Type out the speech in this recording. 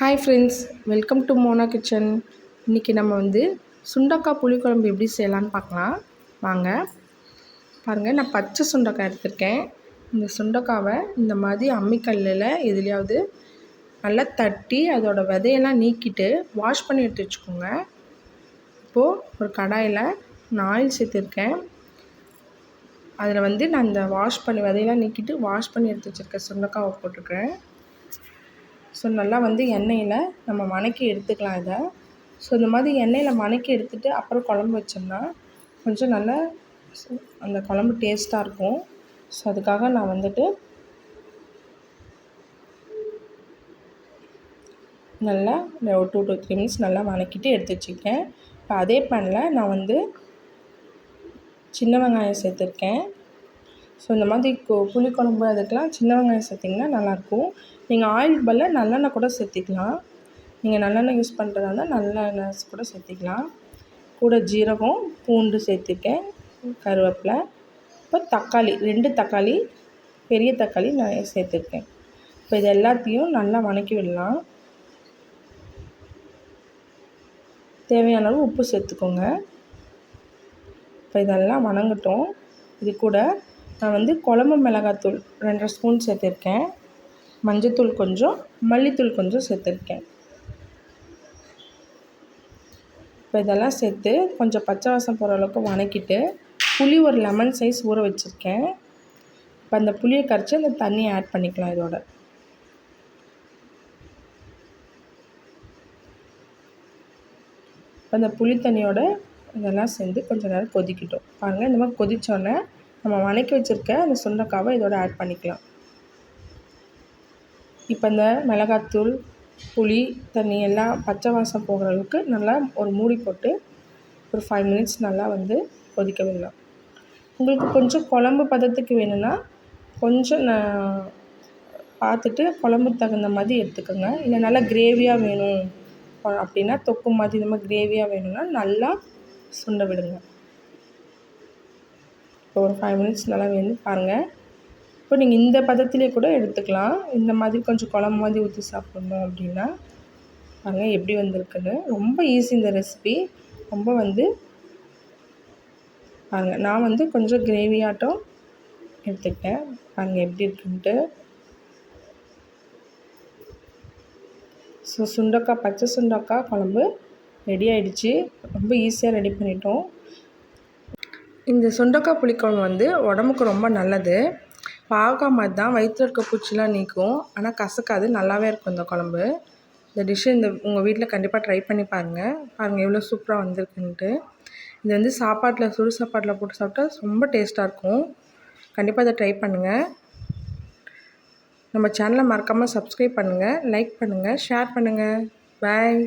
Hi friends, welcome to Mona kitchen. இன்றைக்கி நம்ம சுண்டக்காய் புளிக்குழம்பு எப்படி செய்யலான்னு பார்க்கலாம் வாங்க. பாருங்கள், நான் பச்சை சுண்டக்காய் எடுத்திருக்கேன். இந்த சுண்டக்காவை இந்த மாதிரி அம்மிக்கல்லில் எதுலையாவது நல்லா தட்டி அதோடய விதையெல்லாம் நீக்கிட்டு வாஷ் பண்ணி எடுத்து வச்சுக்கோங்க. இப்போது ஒரு கடாயில் நான் ஆயில் சேர்த்துருக்கேன். அதில் நான் இந்த விதையெல்லாம் நீக்கிட்டு வாஷ் பண்ணி எடுத்து வச்சுருக்கேன் சுண்டக்காவை போட்டுருக்கேன். ஸோ நல்லா எண்ணெயில் நம்ம வதக்கி எடுத்துக்கலாம் இதை. ஸோ இந்த மாதிரி எண்ணெயில் வதக்கி எடுத்துகிட்டு அப்புறம் குழம்பு வச்சோம்னா கொஞ்சம் நல்லா அந்த குழம்பு டேஸ்ட்டாக இருக்கும். ஸோ அதுக்காக நான் நல்லா ஒரு 2 to 3 மினிட்ஸ் நல்லா வதக்கிட்டு எடுத்து வச்சுருக்கேன். இப்போ அதே பேனில் நான் சின்ன வெங்காயம் சேர்த்துருக்கேன். ஸோ இந்த மாதிரி புளிக்குழம்பு அதுக்கெலாம் சின்ன வெங்காயம் சேர்த்திங்கன்னா நல்லாயிருக்கும். நீங்கள் ஆயிலுக்கு பதிலாக நல்லெண்ணெய் கூட சேர்த்திக்கலாம். நீங்கள் நல்லெண்ணெய் யூஸ் பண்ணுறதா இருந்தால் நல்லெண்ணெய் கூட சேர்த்திக்கலாம். கூட ஜீரகம், பூண்டு சேர்த்துருக்கேன், கருவேப்பிலை. இப்போ தக்காளி 2 தக்காளி, பெரிய தக்காளி நான் சேர்த்துருக்கேன். இப்போ இது எல்லாத்தையும் நல்லா வதக்கி விடலாம். தேவையான அளவு உப்பு சேர்த்துக்கோங்க. இப்போ இதெல்லாம் வதங்கட்டும். இது கூட நான் குழம்பு மிளகாத்தூள் 2 ஸ்பூன் சேர்த்துருக்கேன், மஞ்சத்தூள் கொஞ்சம், மல்லித்தூள் கொஞ்சம் சேர்த்துருக்கேன். இப்போ இதெல்லாம் சேர்த்து கொஞ்சம் பச்சை வாசம் போகிற அளவுக்கு வதக்கிட்டு புளி ஒரு லெமன் சைஸ் ஊற வச்சுருக்கேன். இப்போ அந்த புளியை கரைச்சி அந்த தண்ணியை ஆட் பண்ணிக்கலாம். இதோட இப்போ அந்த புளி தண்ணியோட இதெல்லாம் சேர்ந்து கொஞ்சம் நேரம் கொதிக்கட்டும். பாருங்கள், இந்த மாதிரி கொதித்தோடனே நம்ம வதக்கி வச்சுருக்க அந்த சுண்டைக்காவை இதோட ஆட் பண்ணிக்கலாம். இப்போ இந்த மிளகாத்தூள், புளி தண்ணி எல்லாம் பச்சை வாசம் போகிற அளவுக்கு நல்லா ஒரு மூடி போட்டு ஒரு 5 மினிட்ஸ் நல்லா கொதிக்க விடலாம். உங்களுக்கு கொஞ்சம் குழம்பு பதத்துக்கு வேணும்னா கொஞ்சம் பார்த்துட்டு குழம்புக்கு தகுந்த மாதிரி எடுத்துக்கோங்க. இல்லை நல்லா கிரேவியாக வேணும் அப்படின்னா, தொக்கு மாதிரி இந்த மாதிரி கிரேவியாக வேணும்னா நல்லா சுண்ட விடுங்க. இப்போ ஒரு 5 மினிட்ஸ் நல்லா பாருங்கள். இப்போ நீங்கள் இந்த பதத்திலே கூட எடுத்துக்கலாம். இந்த மாதிரி கொஞ்சம் குழம்பு மாதிரி ஊற்றி சாப்பிட்ணும் அப்படின்னா பாருங்கள் எப்படி வந்திருக்குன்னு. ரொம்ப ஈஸி இந்த ரெசிபி. ரொம்ப பாருங்கள், நான் கொஞ்சம் கிரேவியாட்டம் எடுத்துக்கிட்டேன். பாருங்கள் எப்படி இருக்குன்ட்டு. ஸோ சுண்டக்காய், பச்சை சுண்டக்காய் குழம்பு ரெடி ஆகிடுச்சு. ரொம்ப ஈஸியாக ரெடி பண்ணிட்டோம். இந்த சுண்டக்காய் புளிக்குழம்பு உடம்புக்கு ரொம்ப நல்லது. பாவக்காய் மாதிரி தான், வயிற்றில் இருக்க பூச்சிலாம் நீக்கும். ஆனால் கசக்காது, நல்லாவே இருக்கும் இந்த குழம்பு. இந்த டிஷ்ஷு உங்கள் வீட்டில் கண்டிப்பாக ட்ரை பண்ணி பாருங்கள். பாருங்கள் எவ்வளோ சூப்பராக வந்திருக்குன்ட்டு. இது சாப்பாட்டில், சுடு சாப்பாட்டில் போட்டு சாப்பிட்டா ரொம்ப டேஸ்ட்டாக இருக்கும். கண்டிப்பாக இதை ட்ரை பண்ணுங்கள். நம்ம சேனலை மறக்காமல் சப்ஸ்கிரைப் பண்ணுங்கள், லைக் பண்ணுங்கள், ஷேர் பண்ணுங்கள். பாய்.